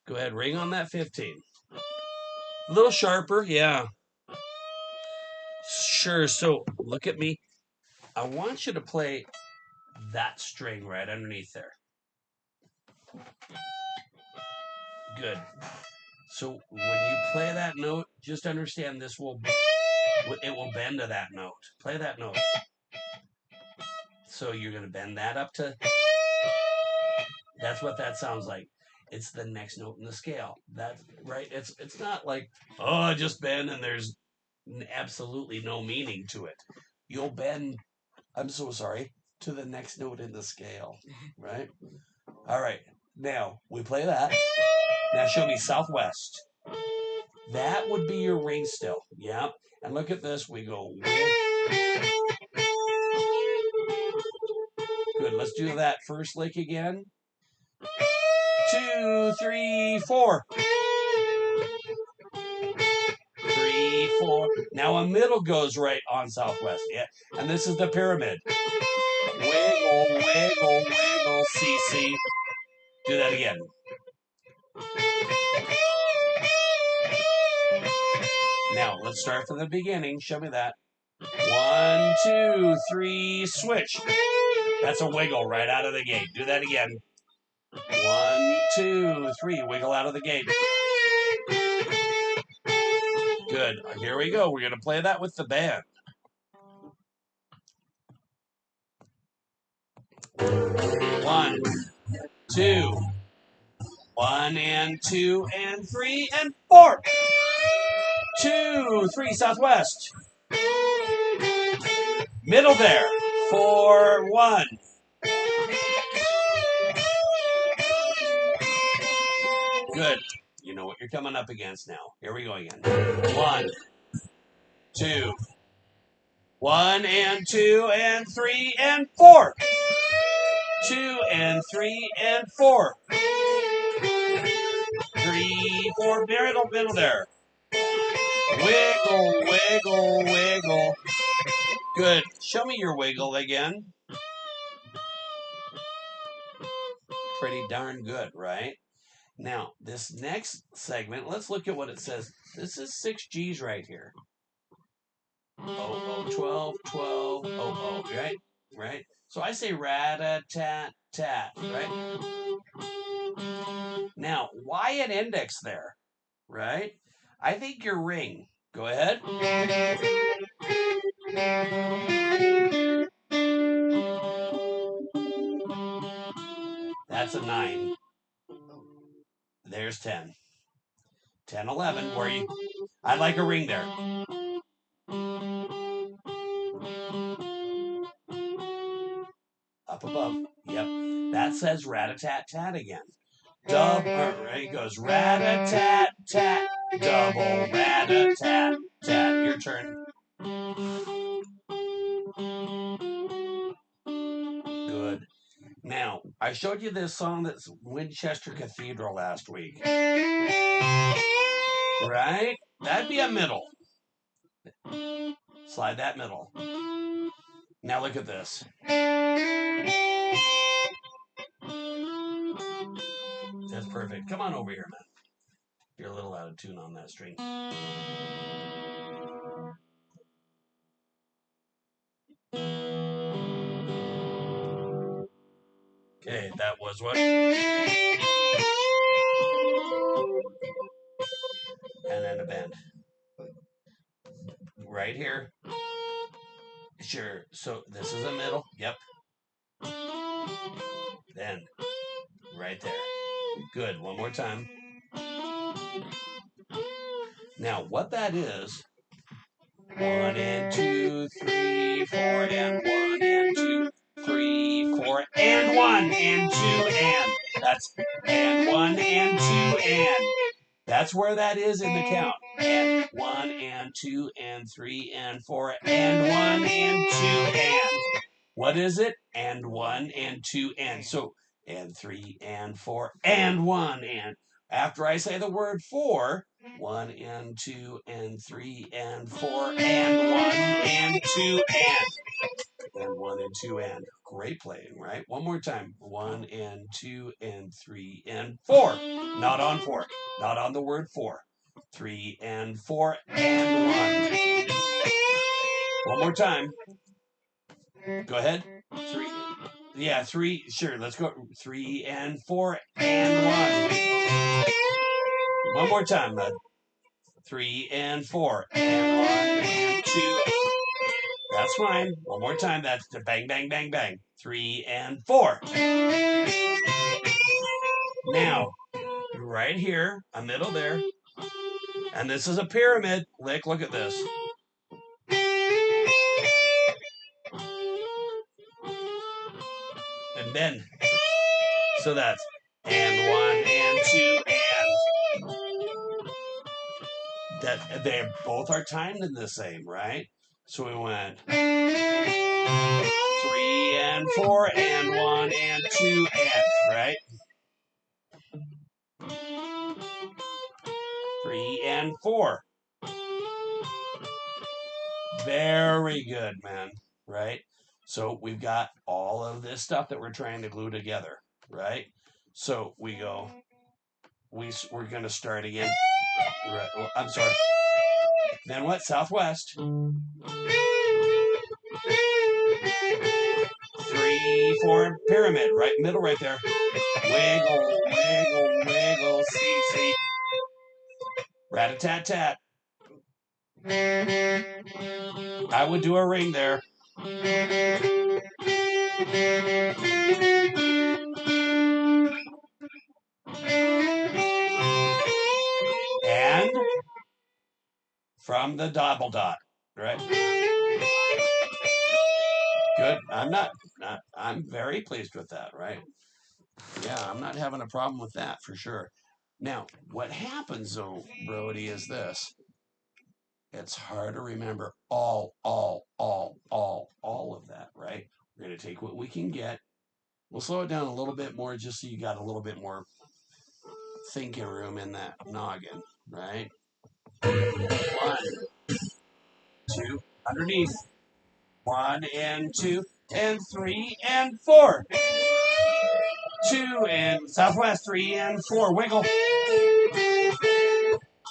Go ahead, ring on that 15. A little sharper, yeah. Sure, so look at me. I want you to play that string right underneath there. Good. So when you play that note, just understand it will bend to that note. Play that note. So you're going to bend that up to, that's what that sounds like. It's the next note in the scale. That's right. It's not like, oh, I just bend and there's absolutely no meaning to it. You'll bend, I'm so sorry, to the next note in the scale, right? All right. Now we play that. Now show me southwest. That would be your ring still. Yep. And look at this. We go. Good. Let's do that first lick again. 2, 3, 4. 3, 4. Now a middle goes right on southwest. Yeah. And this is the pyramid. Wiggle, wiggle, wiggle. C, C. Do that again. Now let's start from the beginning. Show me that. 1, 2, 3, switch. That's a wiggle right out of the gate. Do that again. 1, 2, 3, wiggle out of the gate. Good. Here we go. We're going to play that with the band. 1, 2, 1 and 2 and 3 and 4. 2, 3, southwest. Middle there. 4, 1. Good. You know what you're coming up against now. Here we go again. 1, 2, 1 and 2 and 3 and 4. 2 and 3 and 4. 3, 4, middle there. Wiggle, wiggle, wiggle. Good. Show me your wiggle again. Pretty darn good, right? Now, this next segment, let's look at what it says. This is 6 G's right here. Oh, 12, 12, right? Right? So I say rat-a-tat-tat, right? Now, why an index there, right? I think your ring. Go ahead. That's a 9. There's 10. 10, 11, where you... I'd like a ring there. Up above. Yep. That says rat-a-tat-tat again. Double, right? It goes rat-a-tat-tat, double rat-a-tat-tat. Your turn. Good. Now, I showed you this song that's Winchester Cathedral last week. Right? That'd be a middle. Slide that middle. Now look at this. That's perfect. Come on over here, man. You're a little out of tune on that string. Okay, that was what? And then a bend. Right here. Sure. So this is a middle. Yep. Then right there. Good. One more time. Now what that is, 1 and 2, 3, 4 and 1 and 2, 3, 4 and 1 and 2 and. That's and 1 and 2 and. That's where that is in the count. And 1 and 2 and 3 and 4 and 1 and 2 and. What is it? And 1 and 2 and. So and 3 and 4 and 1 and. After I say the word 4, 1 and 2 and 3 and 4 and 1 and 2 and 1 and 2 and. Great playing, right? One more time. 1 and 2 and 3 and 4. Not on 4. Not on the word 4. 3 and 4 and 1. One more time. Go ahead. 3. Yeah, 3. Sure, let's go. 3 and 4 and 1. One more time, bud. 3 and 4 and 1 and 2. That's fine. One more time. That's the bang, bang, bang, bang. 3 and 4. Now, right here, a middle there, and this is a pyramid lick. Look at this. And bend. So that's and 1 and 2 and. That they both are timed in the same, right? So we went 3 and 4 and 1 and 2 and, right? 3 and 4. Very good, man. Right? So we've got all of this stuff that we're trying to glue together, right? So we go, we're going to start again. Right, well, I'm sorry. Then what? Southwest. 3, 4, pyramid, right middle, right there. Wiggle, wiggle, wiggle, see, see. Rat-a-tat-tat. I would do a ring there. And from the double dot, right? Good. I'm very pleased with that, right? Yeah, I'm not having a problem with that for sure. Now, what happens though, Brodey, is this. It's hard to remember all of that, right? We're going to take what we can get. We'll slow it down a little bit more just so you got a little bit more thinking room in that noggin, right? 1, 2, underneath. 1 and 2 and 3 and 4. 2 and southwest, 3 and 4. Wiggle.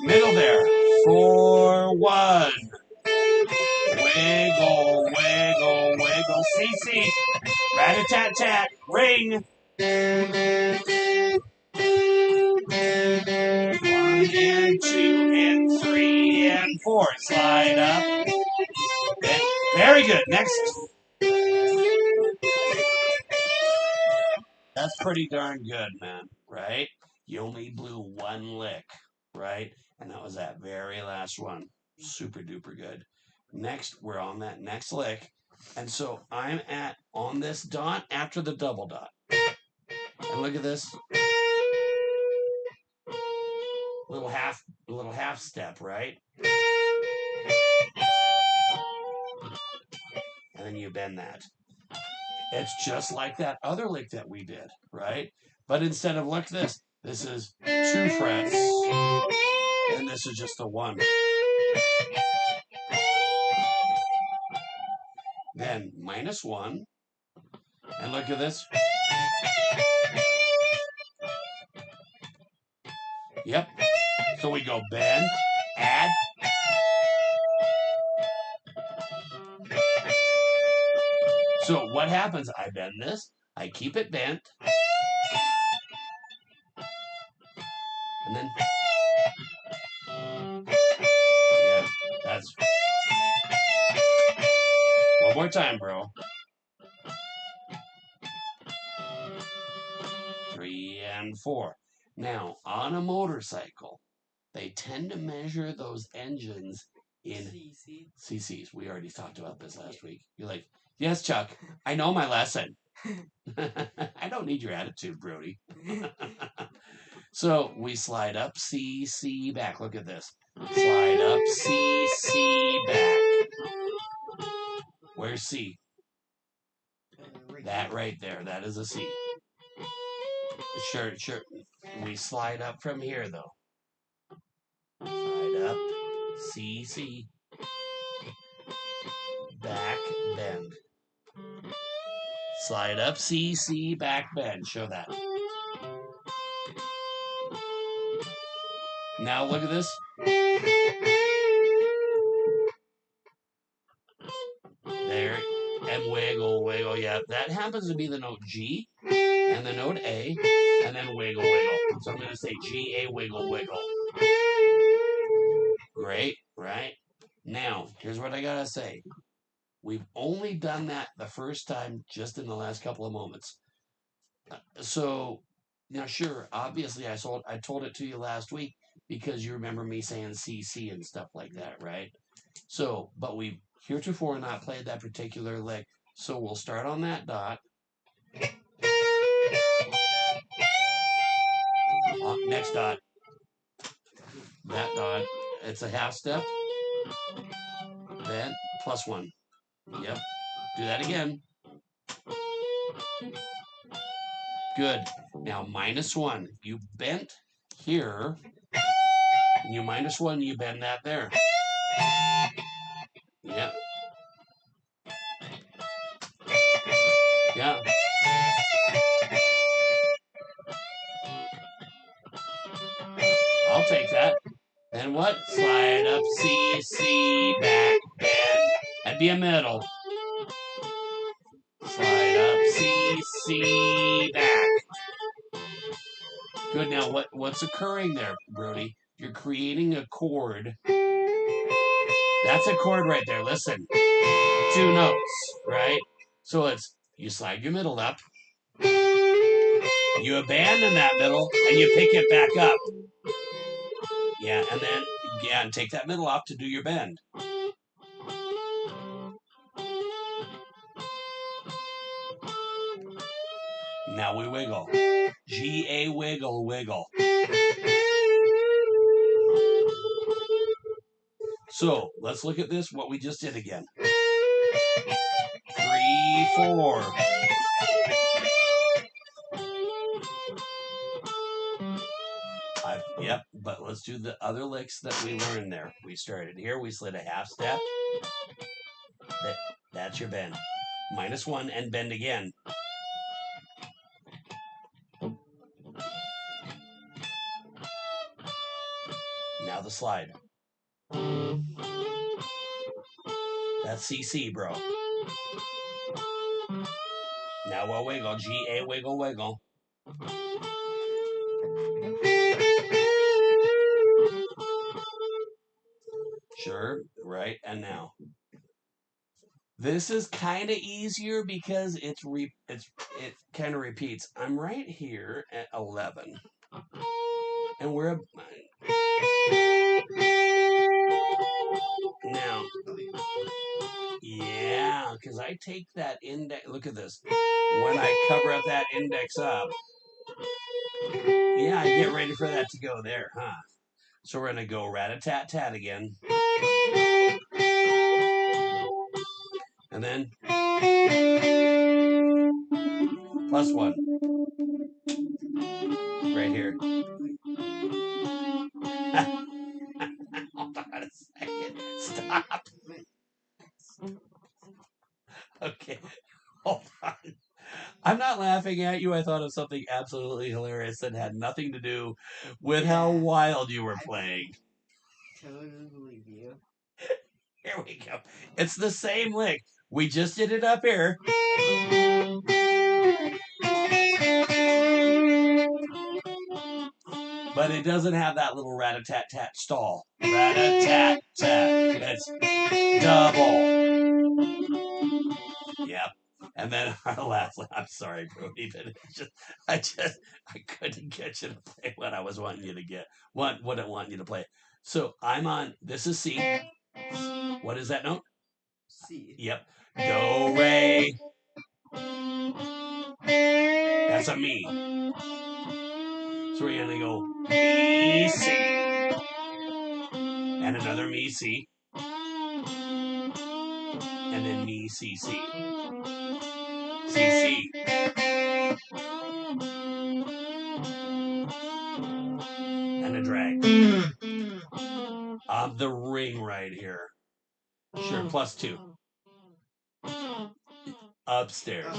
Middle there. 4, 1. Wiggle, wiggle, wiggle. CC. Rat-a-tat-tat. Ring. 1 and 2 and 3 and 4. Slide up. Very good. Next. That's pretty darn good, man, right? You only blew one lick, right? And that was that very last one. Super duper good. Next, we're on that next lick. And so I'm on this dot after the double dot. And look at this. Little half step, right? And then you bend that. It's just like that other lick that we did, right? But instead of look this is 2 frets. And this is just a 1. Then -1. And look at this. Yep. So we go bend, add. So what happens? I bend this. I keep it bent. And then. Yeah, that's. One more time, bro. 3 and 4. Now, on a motorcycle, they tend to measure those engines in CCs. We already talked about this last week. You're like, yes, Chuck, I know my lesson. I don't need your attitude, Brodey. So we slide up, C, C, back. Look at this. Slide up, C, C, back. Where's C? That right there. That is a C. Sure. we slide up from here though. Slide up, C, C, back, bend. Slide up, C, C, back, bend. Show that. Now look at this. There, and wiggle, wiggle. Yeah, that happens to be the note G and the note A, and then wiggle, wiggle. So I'm going to say G, A, wiggle, wiggle. Great, right? Now, here's what I got to say. We've only done that the first time just in the last couple of moments. So, now, sure, obviously I told it to you last week because you remember me saying CC and stuff like that, right? So, but we've heretofore not played that particular lick. So we'll start on that dot. Next dot. That dot. It's a half step. Then +1. Yep. Do that again. Good. Now -1. You bent here. And you -1, you bend that there. Yep. Yeah. I'll take that. Then what? Slide up, C, C, back, bend. That'd be a middle. Slide up, C, C, back. Good. Now, what's occurring there, Brodey? You're creating a chord. That's a chord right there. Listen. 2 notes, right? So it's, you slide your middle up, you abandon that middle, and you pick it back up. Yeah, and then, yeah, and take that middle off to do your bend. Now we wiggle. G, A, wiggle, wiggle. So let's look at this, what we just did again. 3, 4. Yep, but let's do the other licks that we learned there. We started here, we slid a half step. That's your bend. -1 and bend again. Now the slide. That's CC, bro. Now we'll wiggle. G, A, wiggle, wiggle. Sure, right, and now. This is kind of easier because it kind of repeats. I'm right here at 11. And we're now. Yeah, because I take that index. Look at this. When I cover up that index up, yeah, I get ready for that to go there, huh? So we're gonna go rat-a-tat-tat again. And then +1. Right here. Hold on a second. Stop. Okay. Hold on. I'm not laughing at you. I thought of something absolutely hilarious that had nothing to do with how wild you were playing. Totally believe you. Here we go. It's the same lick. We just did it up here. But it doesn't have that little rat-a-tat-tat stall. Rat-a-tat-tat. It's double. Yep. And then our last, I'm sorry, Brodey, but I couldn't get you to play what I was wanting you to get. What I want you to play. So I'm on, this is C. What is that note? C. Yep. Do, re. That's a me. So we're going to go me, C. And another me, C. And then me, C, C. C, C. a drag. On the ring right here. Sure, +2. Upstairs.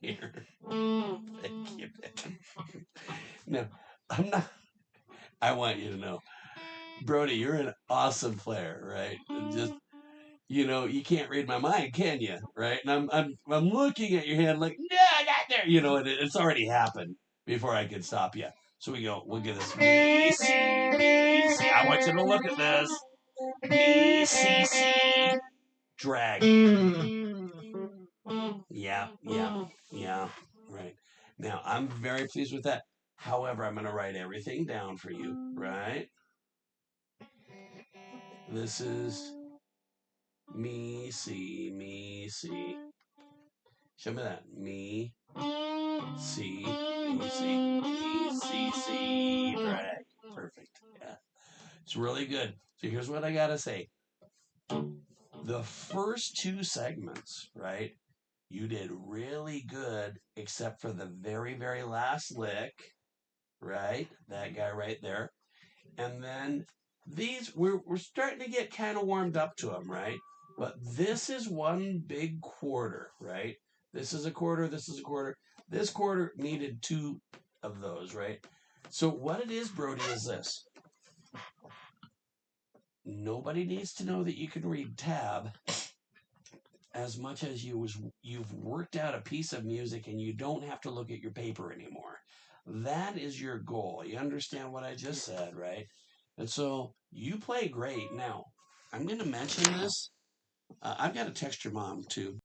Here. Thank you. No, I'm not. I want you to know, Brodey, you're an awesome player, right? Just you can't read my mind, can you? Right? And I'm looking at your hand like, no, not there. And it's already happened before I could stop you. So we'll get this. Me, C, me, C. I want you to look at this. Me, C, C. Drag. Yeah. Right. Now, I'm very pleased with that. However, I'm going to write everything down for you, right? This is me, C, me, C. Show me that. Me, C, me, C, me, C, C, drag. Perfect. Yeah. It's really good. So here's what I got to say. The first 2 segments, right? You did really good, except for the very, very last lick, right? That guy right there. And then these, we're starting to get kind of warmed up to them, right? But this is one big quarter, right? This is a quarter, this is a quarter. This quarter needed 2 of those, right? So what it is, Brodey, is this. Nobody needs to know that you can read tab as much as you've worked out a piece of music and you don't have to look at your paper anymore. That is your goal. You understand what I just said, right? And so you play great. Now, I'm going to mention this. I've got to text your mom too.